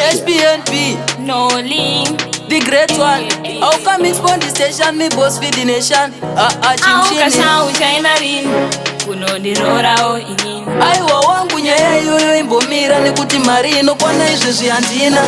HPNP, no link. the great one. How come it's on the station, me boss for the nation? Aukasha uchaenda lini kunondirorawo inini. Aiwa wangu nyaya iyoyo imbomira nekuti mari inokwana izvezvi handina.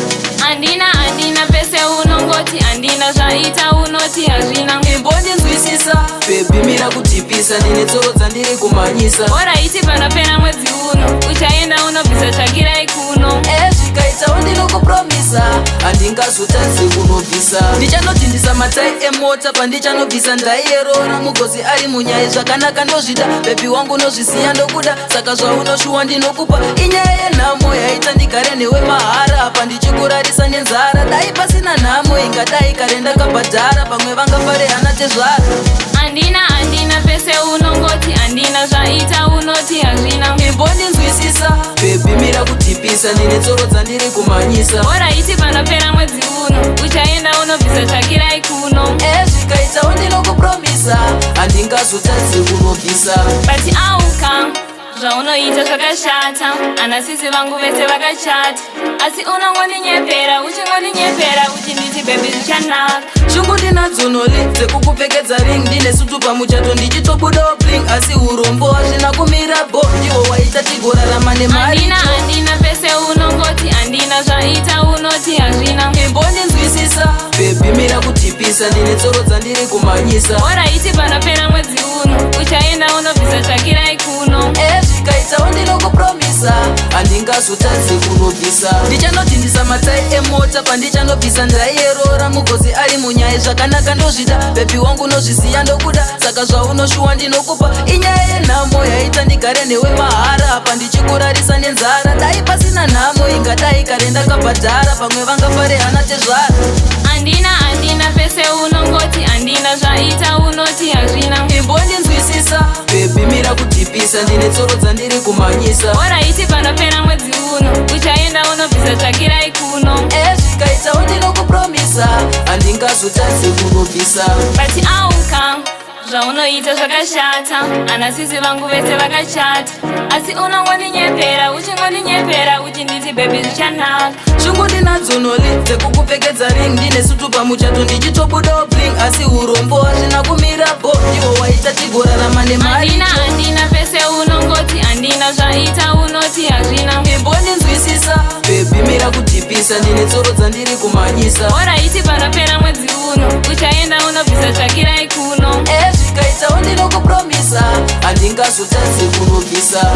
Andina pese unongoti andina zvaita unoti hazvina. Imbondinzwisisa bebi mira kutipisa ndine tsoro dzandiri kumhanyisa. Oraiti panopera mwedzi uno uchaenda unobvisa tsvakirai kuno. Zvikaitawo ndinokupromisa handingazotadzi kunobvisa. Ndichanodhindisa matai emota pandichanobvisa ndaiyerora mugozi ari munyaya zvakanaka ndozvida. Bebi wangu nozvisiya ndokuda saka zvaunoshuwa ndinokupa. Inyaya yenhamo yaita ndigare newe mahara apa ndichikurarisa nenzara. Dai pasina nhamo ingadai kare ndakabhadhara pamwe vangafare hana tezvara. Andina pese unongoti andina zvaita unoti hazvina. Imbondinzwisisa bebi mira kutipisa ndine tsoro dzandiri kumhanyisa. Oraiti panopera mwedzi uno uchaenda unobvisa tsvakirai kuno. Zvikaitawo ndinokupromisa handingazotadzi kunobvisa. But auka zvaunoita zvakashata, anasisi vangu vese vakachata, asi unongoninyepera uchingoninyepera uchinditi bebi zvichanaka. Shungu ndinadzo noli dzekukupfekedza ring ndine sutu pamuchato ndichitobudawo bling asi urombo hazvina kumira bo ndiwo waita tigorarama nemari. Andina pese unongoti andina zvaita unoti hazvina. Imbondinzwisisa bebi mira kutipisa ndine tsoro dzandiri kumhanyisa. Oraiti panopera mwedzi uno uchaenda unobvisa tsvakirai kuno. Zvikaitawo ndinokupromisa handingazotadzi kunobvisa. Ndichanodhindisa matai emota pandichanobvisa ndaiyerora mugozi ari munyaya zvakanaka ndozvida. Bebi wangu nozvisiya ndokuda saka zvaunoshuwa ndinokupa. Inyaya yenhamo yaita ndigare newe mahara apa ndichikurarisa nenzara. Dai pasina nhamo ingadai kare ndakabhadhara pamwe vangafare hana tezvara. Andina pese unongoti andina zvaita unoti hazvina. Imbondinzwisisa bebi mira kutipisa ndine tsoro dzandiri kumhanyisa. Oraiti panopera mwedzi uno uchaenda unobvisa tsvakirai kuno. Zvikaitawo ndinokupromisa handingazotadzi kunobvisa. But auka zvaunoita zvakashata, anasisi vangu vese vakachata, asi unongoninyepera uchingoninyepera uchinditi bebi zvichanaka. Shungu ndinadzo noli dzekukupfekedza ring ndine sutu pamuchato ndichitobudawo bling asi urombo hazvina kumira bo ndiwo waita tigorarama nemari. Andina pese unongoti andina zvaita unoti hazvina. Imbondinzwisisa bebi mira kutipisa ndine tsoro dzandiri kumhanyisa. Oraiti panopera mwedzi uno uchaenda unobvisa tsvakirai kuno. Zvikaitawo ndinokupromisa handingazotadzi kunobvisa.